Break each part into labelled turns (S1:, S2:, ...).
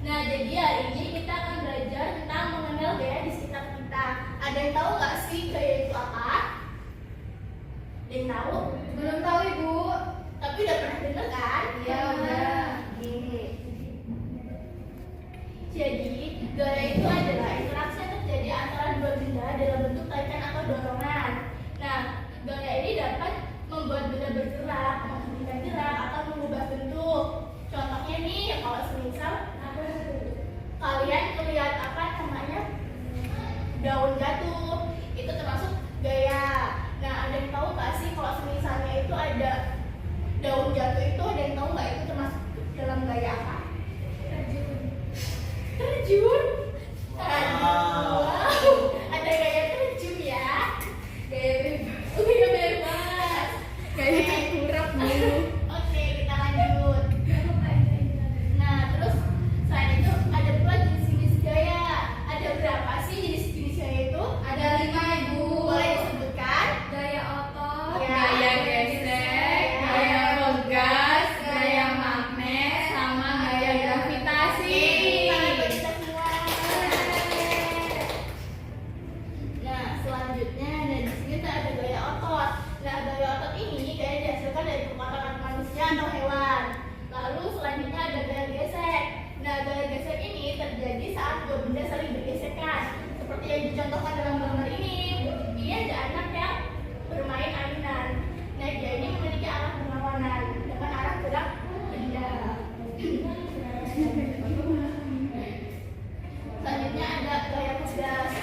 S1: Nah, jadi hari ini kita akan belajar tentang mengenal gaya di sekitar kita. Ada yang tahu nggak sih gaya itu apa? Ada yang tahu?
S2: Belum tahu Ibu.
S1: Tapi udah pernah dengar kan?
S2: Iya udah.
S1: Jadi, gaya itu adalah interaksi yang terjadi antara dua benda dalam bentuk tarikan atau dorongan. Nah, gaya ini dapat membuat benda bergerak, menghentikan gerak, atau mengubah bentuk. Contohnya nih, kalau semisal kalian melihat apa namanya daun jatuh, itu termasuk gaya. Nah, ada yang tahu nggak sih kalau semisalnya itu ada daun jatuh itu, ada yang tahu nggak itu termasuk dalam gaya apa? Terjun. Wow. Ada gaya terjun ya. Gaya bebas. Gaya bebas.
S2: Gaya tengkurap Bu.
S1: Oke, kita lanjut. Nah, terus selain itu ada pula jenis-jenis gaya. Ada berapa sih jenis-jenis gaya itu?
S2: Ada 5 Ibu.
S1: Boleh disebutkan?
S2: Gaya otot,
S1: Ya.
S2: gaya gesek, gaya ngegas, gaya magnet, sama gaya gravitasi.
S1: Tangan buat kita semua. Nah, selanjutnya ada di sini tuh ada gaya otot. Nah, gaya otot ini gaya dihasilkan dari perkataan manusia atau hewan. Lalu selanjutnya ada gaya gesek. Nah, gaya gesek ini terjadi saat dua benda saling bergesekan. Seperti yang dicontohkan dalam gambar ini. Ini ada anak yang bermain ayunan. Nah, dia ini memiliki arah berlawanan dengan arah gerak benda. Selanjutnya ada gaya pedas.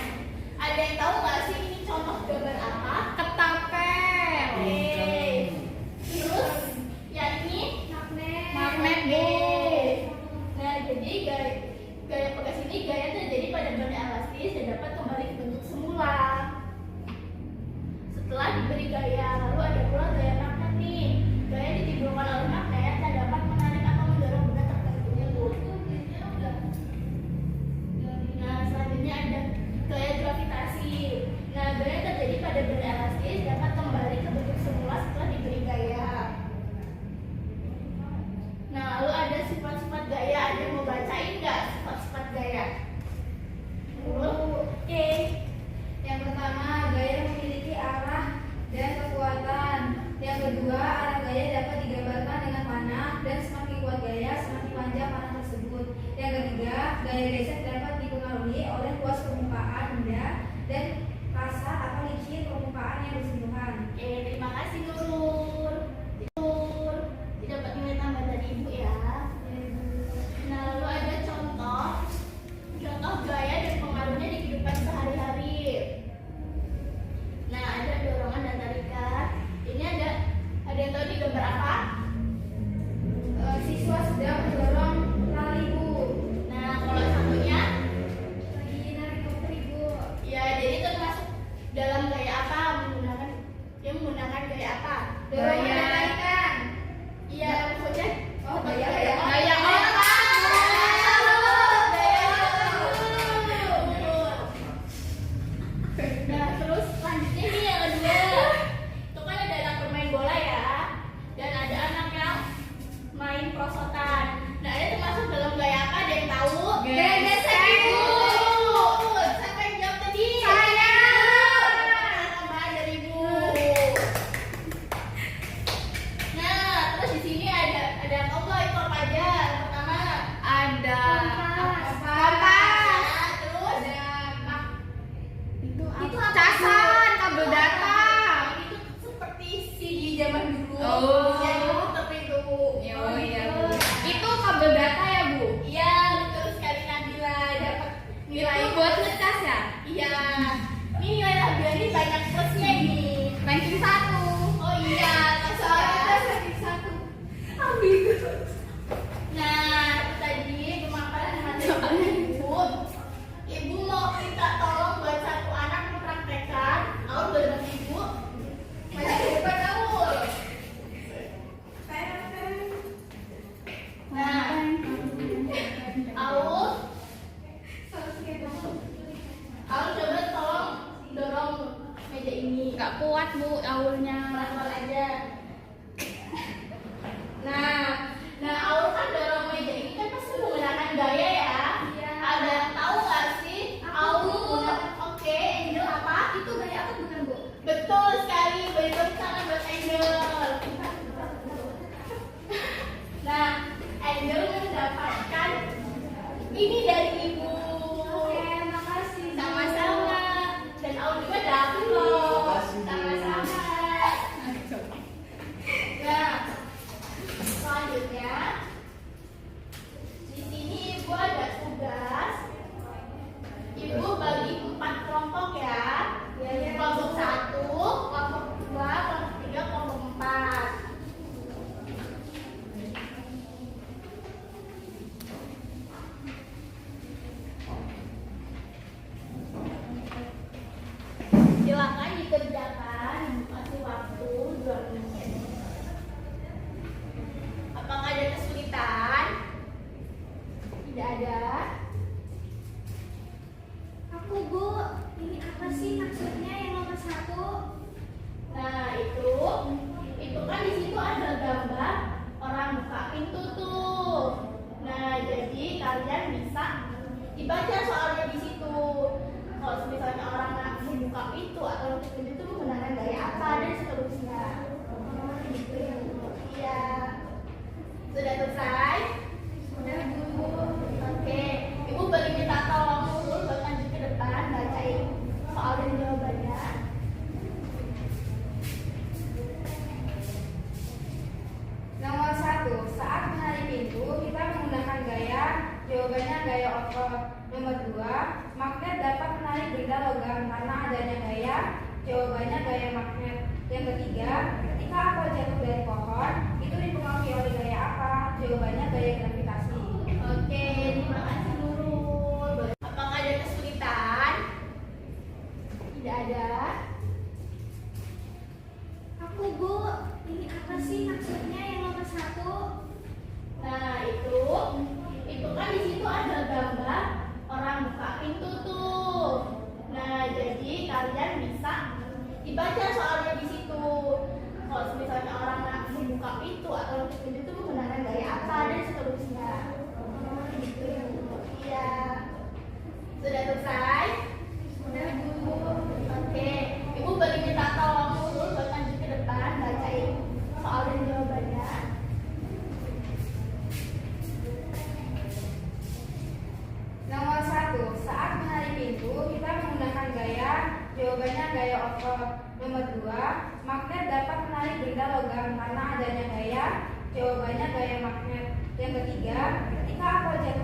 S1: Ada yang tahu nggak sih ini contoh gambar apa?
S2: Ketapel.
S1: Oke. Terus yang ini
S2: Magnet Bu.
S1: Nah, jadi gaya pegas ini gaya terjadi pada benda elastis dan dapat kembali ke bentuk semula. Setelah diberi gaya, lalu ada pula gaya magnet nih. Gaya ditimbulkan oleh magnet dan dapat menarik atau mendorong benda tertentu. Nah, selanjutnya ada gaya gravitasi. Nah, gaya terjadi pada benda elastis dapat kembali ke bentuk semula setelah diberi gaya. Nah, lalu ada sifat-sifat gaya. Ada yang mau bacain nggak sifat-sifat gaya? Oke.
S2: Yang pertama, gaya memiliki arah dan kekuatan. Yang kedua, arah gaya dapat digambarkan dengan panah dan semakin kuat gaya, semakin panjang panah tersebut. Yang ketiga, gaya gesek dapat dipengaruhi oleh luas permukaan benda dan kasar atau licin permukaan yang bersentuhan.
S1: Oke, terima kasih Nurul. Nur, dapat nilai tambah dari Ibu ya. Nah, lalu ada contoh gaya dan pengaruhnya di kehidupan sehari-hari. Nah, ada dorongan dan tarikan. Ini ada yang tahu di gambar apa?
S2: Siswa sedang mendorong tali Bu.
S1: Nah, kalau satunya,
S2: Lagi narik koper Ibu.
S1: ya jadi termasuk dalam gaya apa? Menggunakan gaya apa?
S2: Dorongan dan tarikan.
S1: Iya, maksudnya
S2: Oh, gaya.
S1: Gaya otak.
S2: Gaya
S1: Nah, terus selanjutnya nih yang kedua. Itu kan ada anak bermain bola ya, dan ada anak yang main prosotan. Nah, ini termasuk dalam gaya apa? Ada yang tahu?
S2: Gaya gesek, Ibu.
S1: Siapa yang jawab tadi?
S2: Saya.
S1: Tambahan dari Ibu. Nah, terus di sini ada yang tahu nggak itu apa aja? Yang pertama
S2: Ada
S1: kompas. Nah, terus
S2: itu casan, kabel data.
S1: Itu seperti CD zaman dulu.
S2: Oh.
S1: Yang dulu seperti itu.
S2: Oh iya Bu. Itu kabel data ya Bu?
S1: Iya, betul sekali Nabila, dapat nilai.
S2: Itu buat ngecas ya?
S1: Iya. Ini nilai Nabila ini banyak plusnya ini.
S2: Ranking 1.
S1: Oh iya, soalnya kita ranking 1. Ambil. Nah, itu tadi pemaparan materi Ibu. Ibu mau minta tolong buat satu anak mempraktekkan. Aul benar Ibu. Maju ke depan Aul. Nah, Aul coba tolong dorong meja ini.
S2: Gak kuat Bu aulnya.
S1: Pelan-pelan aja. Nah, Aul kan dorong meja ini kan pasti menggunakan gaya ya. Ini dari Ibu.
S2: Oke, makasih.
S1: Sama-sama. Dan Audi juga dapet loh.
S3: Makasih.
S1: Sama-sama. Nah, selanjutnya di sini Ibu ada tugas. Ibu bagi 4 kelompok ya. Kelompok 1, kelompok 2, kelompok 3, kelompok 4. Silakan dikerjakan, kasih waktu 2 menit. Apakah ada kesulitan? Tidak ada.
S2: Aku, Bu. Ini apa sih maksudnya yang nomor 1?
S1: Nah, itu kan di situ ada gambar orang buka pintu tuh. Nah, jadi kalian bisa dibaca soalnya di situ. Kalau misalnya orang nggak membuka pintu atau nutup pintu itu menggunakan gaya apa dan seterusnya. Gitu ya, Bu. Iya. Sudah selesai?
S2: Sudah, Bu.
S1: Oke. Ibu boleh minta tolong dulu buat lanjut ke depan bacain soal dan jawabannya.
S2: Nomor 1, saat menarik pintu kita menggunakan gaya, jawabannya gaya otot. Nomor 2, magnet dapat menarik benda logam karena adanya gaya, jawabannya gaya magnet. Yang ketiga, ketika apel jatuh dari pohon, itu dipengaruhi oleh gaya apa? Jawabannya gaya gravitasi.
S1: Oke, terima kasih Nurul. Apakah ada kesulitan? Tidak ada.
S2: Aku, Bu. Ini apa sih maksudnya yang nomor 1?
S1: Nah, itu kan di situ ada gambar orang buka pintu tuh. Nah, jadi kalian bisa dibaca soalnya di situ. Kalau misalnya orang nggak membuka pintu atau nutup pintu itu menggunakan gaya apa dan seterusnya. Gitu ya, Bu. Iya. Sudah selesai?
S2: Sudah, Bu.
S1: Oke, Ibu boleh minta tolong dulu buat lanjut ke depan bacain soal dan jawabannya.
S2: Nomor 1, saat menarik pintu kita menggunakan gaya, jawabannya gaya otot. Nomor 2, magnet dapat menarik benda logam karena adanya gaya, jawabannya gaya magnet. Yang ketiga, ketika apel jatuh